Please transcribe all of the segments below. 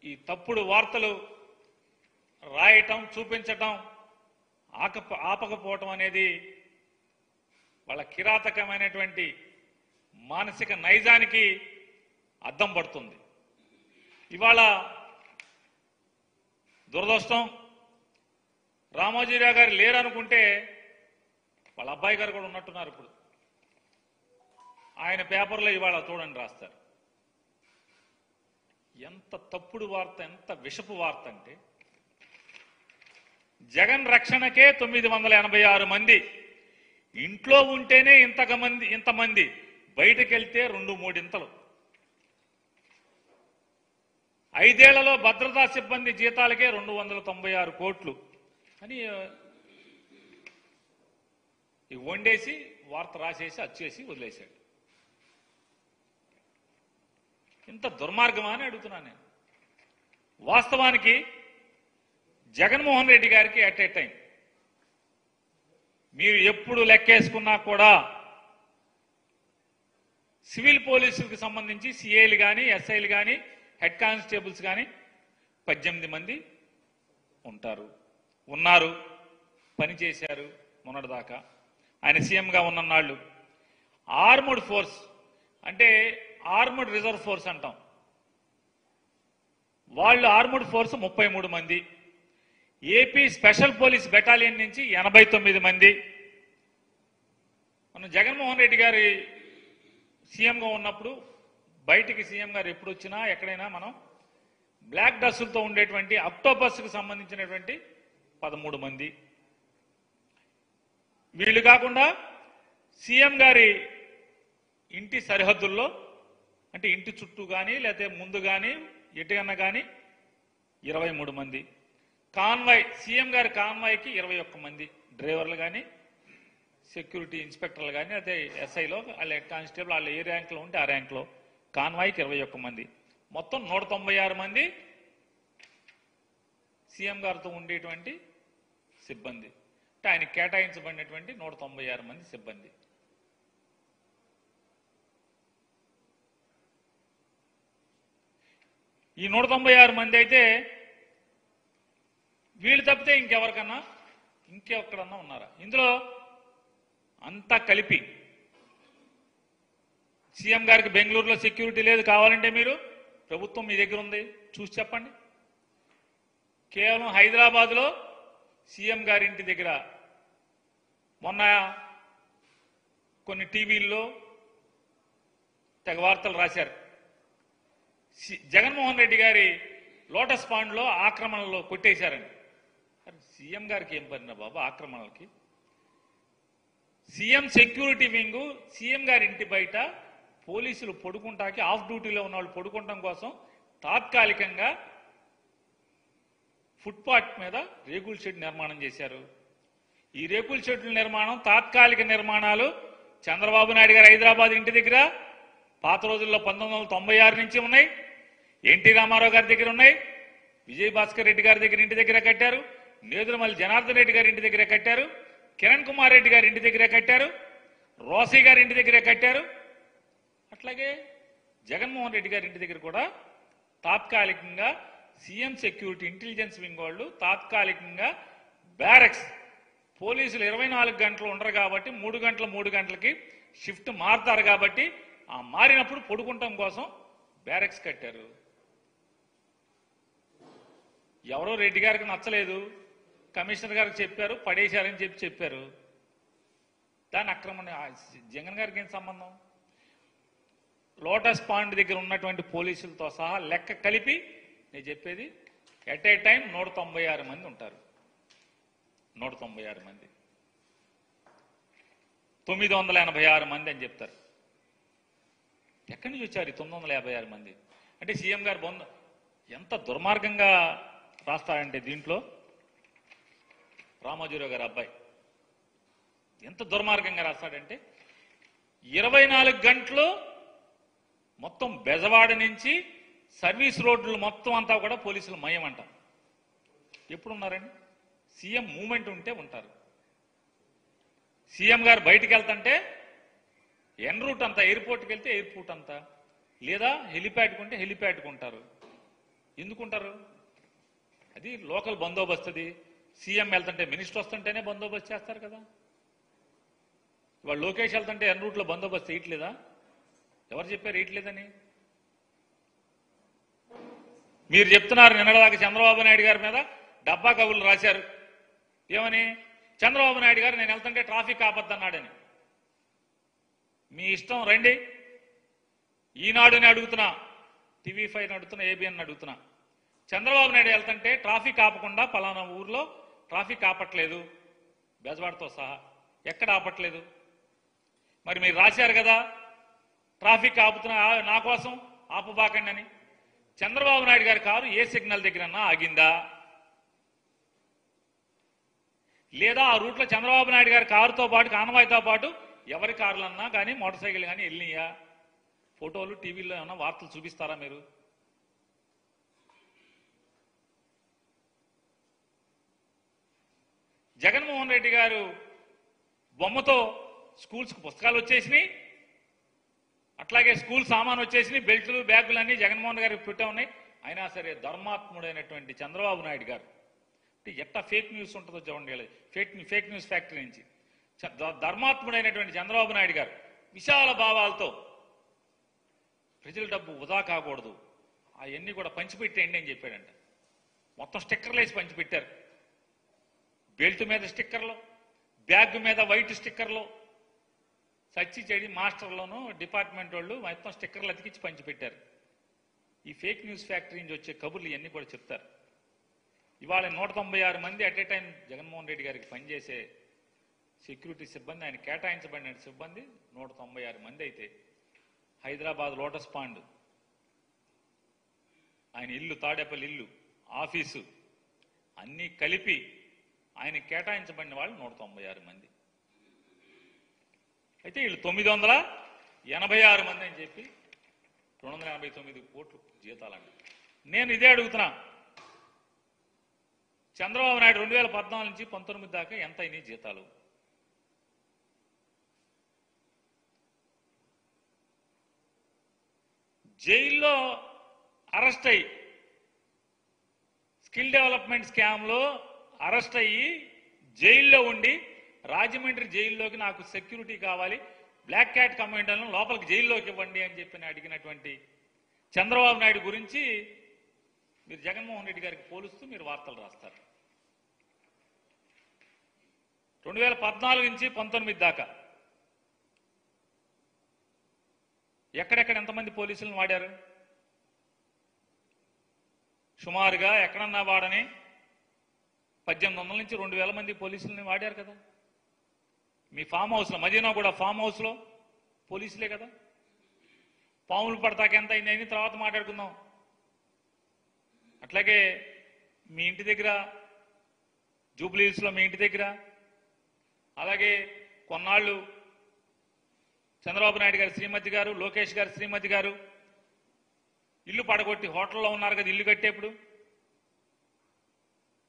ఈ తప్పుడు వార్తలు రాయటం, చూపించటం, ఆపకపోవటం అనేది వాళ్ళ కిరాతకమైనటువంటి మానసిక నైజానికి అద్దం పడుతుంది. ఇవాళ దురదృష్టం, రామోజీరావు గారు లేరనుకుంటే వాళ్ళ అబ్బాయి గారు కూడా ఉన్నట్టున్నారు. ఇప్పుడు ఆయన పేపర్లో ఇవాళ చూడండి రాస్తారు. ఎంత తప్పుడు వార్త, ఎంత విషపు వార్త అంటే, జగన్ రక్షణకే 986 మంది, ఇంట్లో ఉంటేనే ఇంతమంది, బయటకు వెళ్తే 2-3 ఇంతలు. 5 ఏళ్లలో భద్రతా సిబ్బంది జీతాలకే 296 కోట్లు అని వండేసి వార్త రాసేసి అచ్చేసి వదిలేశాడు. ఇంత దుర్మార్గమా అని అడుగుతున్నాను నేను. వాస్తవానికి జగన్మోహన్ రెడ్డి గారికి అట్ ఏ టైం మీరు ఎప్పుడు లెక్కేసుకున్నా కూడా సివిల్ పోలీసులకు సంబంధించి సిఐలు కానీ, ఎస్ఐలు కానీ, హెడ్ కానిస్టేబుల్స్ కానీ 18 మంది ఉన్నారు, పనిచేశారు మొన్నటిదాకా. ఆయన సీఎంగా ఉన్ననాళ్ళు ఆర్మడ్ ఫోర్స్ అంటే ఆర్మడ్ రిజర్వ్ ఫోర్స్ అంటాం, వాళ్ళు ఆర్మడ్ ఫోర్స్ 33 మంది, ఏపీ స్పెషల్ పోలీస్ బెటాలియన్ నుంచి 89 మంది. మనం జగన్మోహన్ రెడ్డి గారి సీఎంగా ఉన్నప్పుడు బయటికి సీఎం గారు ఎప్పుడు వచ్చినా ఎక్కడైనా మనం బ్లాక్ డ్రెస్సులతో ఉండేటువంటి అక్టోపస్కి సంబంధించినటువంటి 13 మంది. వీళ్ళు కాకుండా సీఎం గారి ఇంటి సరిహద్దుల్లో అంటే ఇంటి చుట్టూ కానీ లేకపోతే ముందు కానీ ఎటుకన్నా కానీ 23 మంది. కాన్వాయ్, సీఎం గారి కాన్వాయ్కి 21 మంది డ్రైవర్లు కానీ, సెక్యూరిటీ ఇన్స్పెక్టర్లు కానీ, అయితే ఎస్ఐలో వాళ్ళ హెడ్ కానిస్టేబుల్ వాళ్ళు ఏ ర్యాంక్లో ఉంటే ఆ ర్యాంక్లో కాన్వాయ్కి 21 మంది. మొత్తం 196 మంది సీఎం గారితో ఉండేటువంటి సిబ్బంది. అంటే ఆయన కేటాయించబడినటువంటి 196 మంది సిబ్బంది. ఈ 196 మంది అయితే వీళ్ళు తప్పితే ఇంకెక్కడన్నా ఉన్నారా? ఇందులో అంతా కలిపి సీఎం గారికి బెంగళూరులో సెక్యూరిటీ లేదు, కావాలంటే మీరు ప్రభుత్వం మీ దగ్గర ఉంది చూసి చెప్పండి. కేవలం హైదరాబాద్లో సీఎం గారి ఇంటి దగ్గర మొన్న కొన్ని టీవీల్లో తెగ వార్తలు రాశారు. జగన్మోహన్ రెడ్డి గారి లోటస్ పాండ్లో ఆక్రమణలో కొట్టేశారని. సీఎం గారికి ఏం పడినా బాబు ఆక్రమణలకి? సీఎం సెక్యూరిటీ వింగ్ సీఎం గారి ఇంటి బయట పోలీసులు పడుకుంటాకి, ఆఫ్ డ్యూటీలో ఉన్న వాళ్ళు పడుకుంటాం కోసం తాత్కాలికంగా ఫుట్పాత్ మీద రేకుల షెడ్ నిర్మాణం చేశారు. ఈ రేకుల షెడ్ల నిర్మాణం తాత్కాలిక నిర్మాణాలు చంద్రబాబు నాయుడు గారు హైదరాబాద్ ఇంటి దగ్గర పాత రోజుల్లో 1996 నుంచి ఉన్నాయి, ఎన్టీ రామారావు గారి దగ్గర ఉన్నాయి, విజయభాస్కర్ రెడ్డి గారి దగ్గర ఇంటి దగ్గర కట్టారు, నేదురుమల్లి జనార్దన్ రెడ్డి గారి ఇంటి దగ్గర కట్టారు, కిరణ్ కుమార్ రెడ్డి గారి ఇంటి దగ్గర కట్టారు, రోసీ గారి ఇంటి దగ్గర కట్టారు. అట్లాగే జగన్మోహన్ రెడ్డి గారి ఇంటి దగ్గర కూడా తాత్కాలికంగా సీఎం సెక్యూరిటీ ఇంటెలిజెన్స్ వింగ్ వాళ్ళు తాత్కాలికంగా బ్యారక్స్, పోలీసులు 24 గంటలు ఉండరు కాబట్టి 3 గంటలకి షిఫ్ట్ మారుతారు కాబట్టి ఆ మారినప్పుడు పడుకుంటాం కోసం బ్యారక్స్ కట్టారు. ఎవరో రెడ్డి గారికి నచ్చలేదు, కమిషనర్ గారికి చెప్పారు, పడేశారని చెప్పారు. దాని ఆక్రమణ జగన్ గారికి ఏం సంబంధం? లోటస్ పాండ్ దగ్గర ఉన్నటువంటి పోలీసులతో సహా లెక్క కలిపి నేను చెప్పేది ఎట్ ఏ టైం 196 మంది ఉంటారు. 196 మంది, 986 మంది అని చెప్తారు. ఎక్కడి నుంచి వచ్చారు 956 మంది? అంటే సీఎం గారు ఎంత దుర్మార్గంగా రాస్తారంటే దీంట్లో రామోజీరావు గారు అబ్బాయి ఎంత దుర్మార్గంగా రాస్తాడంటే 24 గంటలు మొత్తం బెజవాడ నుంచి సర్వీస్ రోడ్లు మొత్తం అంతా కూడా పోలీసులు మయమంట. ఎప్పుడు ఉన్నారండి? సీఎం మూమెంట్ ఉంటే ఉంటారు. సీఎం గారు బయటికి వెళ్తుంటే ఎన్ రూట్ అంతా, ఎయిర్పోర్ట్కి వెళ్తే ఎయిర్పోర్ట్ అంతా, లేదా హెలిప్యాడ్కి ఉంటే హెలిప్యాడ్కి ఉంటారు. ఎందుకుంటారు? అది లోకల్ బందోబస్తుది. సీఎం వెళ్తుంటే మినిస్టర్ వస్తుంటేనే బందోబస్తు చేస్తారు కదా. ఇవాళ లోకేష్ వెళ్తుంటే ఎన్ రూట్లో బందోబస్తు వేయట్లేదా? ఎవరు చెప్పారు వేయట్లేదని? మీరు చెప్తున్నారు నిన్నటిదాకా చంద్రబాబు నాయుడు గారి మీద డబ్బా కబుర్లు రాశారు. ఏమని? చంద్రబాబు నాయుడు గారు నేను వెళ్తుంటే ట్రాఫిక్ ఆపద్దన్నాడని. మీ ఇష్టం, రండి. ఈనాడుని అడుగుతున్నా, TV5 అడుగుతున్నా, ABN అడుగుతున్నా. చంద్రబాబు నాయుడు వెళ్తుంటే ట్రాఫిక్ ఆపకుండా పలానా ఊర్లో ట్రాఫిక్ ఆపట్లేదు, బెజవాడతో సహా ఎక్కడ ఆపట్లేదు. మరి మీరు రాశారు కదా ట్రాఫిక్ ఆపుతున్నా నా కోసం ఆపబాకండి అని. చంద్రబాబు నాయుడు గారి కారు ఏ సిగ్నల్ దగ్గరన్నా ఆగిందా? లేదా ఆ రూట్లో చంద్రబాబు నాయుడు గారి కారుతో పాటు కాన్వాయ్తో పాటు ఎవరి కార్లన్నా కానీ మోటార్ సైకిల్ కానీ వెళ్ళినాయా? ఫోటోలు టీవీలో ఏమన్నా వార్తలు చూపిస్తారా మీరు? జగన్మోహన్ రెడ్డి గారు బొమ్మతో స్కూల్స్కి పుస్తకాలు వచ్చేసినాయి, అట్లాగే స్కూల్ సామాన్ వచ్చేసినాయి, బెల్టులు బ్యాగులు అన్నీ జగన్మోహన్ గారికి పెట్టే ఉన్నాయి. అయినా సరే ధర్మాత్ముడైనటువంటి చంద్రబాబు నాయుడు గారు అంటే ఎట్టా ఫేక్ న్యూస్ ఉంటుందో చూడండి. ఫేక్ న్యూస్ ఫ్యాక్టరీ నుంచి ధర్మాత్ముడైనటువంటి చంద్రబాబు నాయుడు గారు విశాల భావాలతో ప్రజల డబ్బు వృధా కాకూడదు, అవన్నీ కూడా పంచిపెట్టేయండి అని చెప్పాడంట. మొత్తం స్టిక్కర్లు వేసి పంచిపెట్టారు. బెల్ట్ మీద స్టిక్కర్లు, బ్యాగ్ మీద వైట్ స్టిక్కర్లు, సచ్చి చెడి మాస్టర్లోను డిపార్ట్మెంట్ వాళ్ళు మొత్తం స్టిక్కర్లు అతికించి పంచిపెట్టారు. ఈ ఫేక్ న్యూస్ ఫ్యాక్టరీ నుంచి వచ్చే కబుర్లు ఇవన్నీ కూడా చెప్తారు. ఇవాళ 196 మంది at a time Jaganmohan Reddy గారికి పనిచేసే సెక్యూరిటీ సిబ్బంది, ఆయన కేటాయించబడిన సిబ్బంది 196 మంది అయితే హైదరాబాద్ లోటస్ పాండ్, ఆయన ఇల్లు, తాడేపల్లి ఇల్లు, ఆఫీసు అన్నీ కలిపి ఆయన కేటాయించబడిన వాళ్ళు 196 మంది. అయితే వీళ్ళు 986 మంది అని చెప్పి 289 కోట్లు జీతాలండి. నేను ఇదే అడుగుతున్నా, చంద్రబాబు నాయుడు 2014 నుంచి 19 దాకా ఎంత అయినాయి జీతాలు? జైల్లో అరెస్ట్ అయ్యి స్కిల్ డెవలప్మెంట్ స్కామ్లో అరెస్ట్ అయ్యి జైల్లో ఉండి రాజమండ్రి జైల్లోకి నాకు సెక్యూరిటీ కావాలి, బ్లాక్ క్యాట్ కమాండర్లను లోపలికి జైల్లోకి ఇవ్వండి అని చెప్పి అడిగినటువంటి చంద్రబాబు నాయుడు గురించి మీరు జగన్మోహన్ రెడ్డి గారికి పోలుస్తూ మీరు వార్తలు రాస్తారు. 2014 నుంచి 19 దాకా ఎక్కడెక్కడ ఎంతమంది పోలీసులను వాడారు? సుమారుగా ఎక్కడన్నా వాడని 1800 నుంచి 2000 మంది పోలీసులని వాడారు కదా. మీ ఫామ్ హౌస్లో, మదీనా కూడా ఫామ్ హౌస్లో పోలీసులే కదా. పాములు పడతాక ఎంత అయింది తర్వాత మాట్లాడుకుందాం. అట్లాగే మీ ఇంటి దగ్గర, జూబ్లీహిల్స్లో మీ ఇంటి దగ్గర, అలాగే కొన్నాళ్ళు చంద్రబాబు నాయుడు గారి శ్రీమతి గారు, లోకేష్ గారి శ్రీమతి గారు ఇల్లు పడగొట్టి హోటల్లో ఉన్నారు కదా. ఇల్లు కట్టేప్పుడు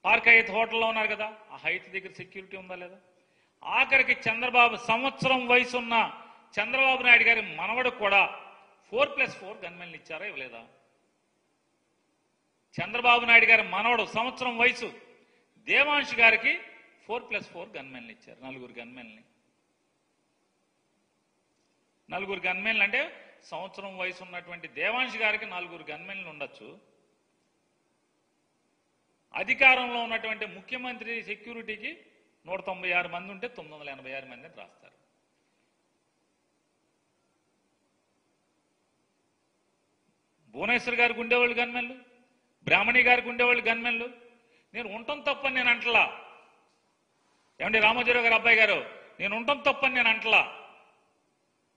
పార్క్ హైత్ హోటల్లో ఉన్నారు కదా. ఆ హైత్ దగ్గర సెక్యూరిటీ ఉందా లేదా? ఆఖరికి సంవత్సరం వయసు ఉన్న చంద్రబాబు నాయుడు గారి మనవడు కూడా 4+4 గన్మెన్లు ఇచ్చారా ఇవ్వలేదా? చంద్రబాబు నాయుడు గారి మనవడు సంవత్సరం వయసు దేవాంశ్ గారికి 4+4 గన్మెన్లు ఇచ్చారు. 4 గన్మెన్లని. 4 గన్మెన్లు అంటే సంవత్సరం వయసు ఉన్నటువంటి దేవాంశ్ గారికి 4 గన్మెన్లు ఉండొచ్చు. అధికారంలో ఉన్నటువంటి ముఖ్యమంత్రి సెక్యూరిటీకి 196 మంది ఉంటే 986 మందిని రాస్తారు. భువనేశ్వర్ గారికి ఉండేవాళ్ళు గన్మెన్లు, బ్రాహ్మణి గారికి ఉండేవాళ్ళు గన్మెన్లు. నేను ఉండటం తప్పని నేను అంటలా. ఏమండి రామోజీరావు గారు అబ్బాయి గారు, నేను ఉండటం తప్పని నేను అంటలా.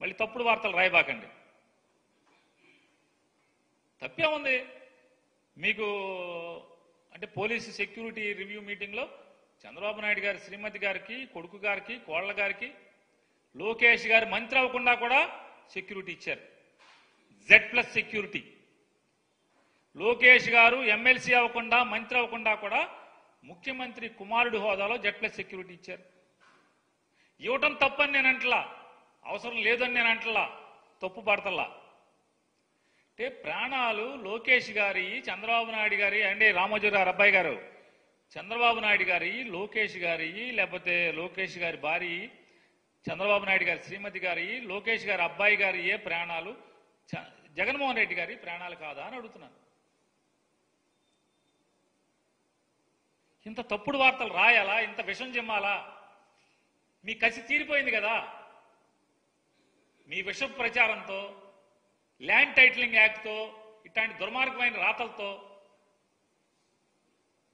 మళ్ళీ తప్పుడు వార్తలు రాయబాకండి. తప్పే ఉంది మీకు అంటే పోలీసు సెక్యూరిటీ రివ్యూ మీటింగ్లో చంద్రబాబు నాయుడు గారి శ్రీమతి గారికి, కొడుకు గారికి, కోళ్ల గారికి, లోకేష్ గారు మంత్రి అవ్వకుండా కూడా సెక్యూరిటీ ఇచ్చారు. Z+ security. లోకేష్ గారు ఎమ్మెల్సీ అవ్వకుండా, మంత్రి అవ్వకుండా కూడా ముఖ్యమంత్రి కుమారుడు హోదాలో Z+ సెక్యూరిటీ ఇచ్చారు. ఇవ్వటం తప్పని నేను అంటలా, అవసరం లేదని నేను అంటలా, తప్పు పడతల్లా. అంటే ప్రాణాలు లోకేష్ గారి, చంద్రబాబు నాయుడు గారి, అంటే రామోజీరావు గారు అబ్బాయి గారు, చంద్రబాబు నాయుడు గారి, లోకేష్ గారి, లేకపోతే లోకేష్ గారి భార్య, చంద్రబాబు నాయుడు గారి శ్రీమతి గారి, లోకేష్ గారి అబ్బాయి గారి ఏ ప్రాణాలు జగన్మోహన్ రెడ్డి గారి ప్రాణాలు కాదా అని అడుగుతున్నాను. ఇంత తప్పుడు వార్తలు రాయాలా? ఇంత విషం చిమ్మాలా? మీ కసి తీరిపోయింది కదా. మీ విష ప్రచారంతో, ల్యాండ్ టైటిలింగ్ యాక్ట్తో, ఇట్లాంటి దుర్మార్గమైన రాతలతో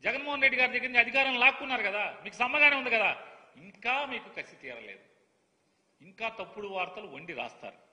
జగన్మోహన్ రెడ్డి గారి దగ్గర నుంచి అధికారం లాక్కున్నారు కదా. మీకు సమ్మగానే ఉంది కదా. ఇంకా మీకు కసి తీరలేదు. ఇంకా తప్పుడు వార్తలు వండి రాస్తారు.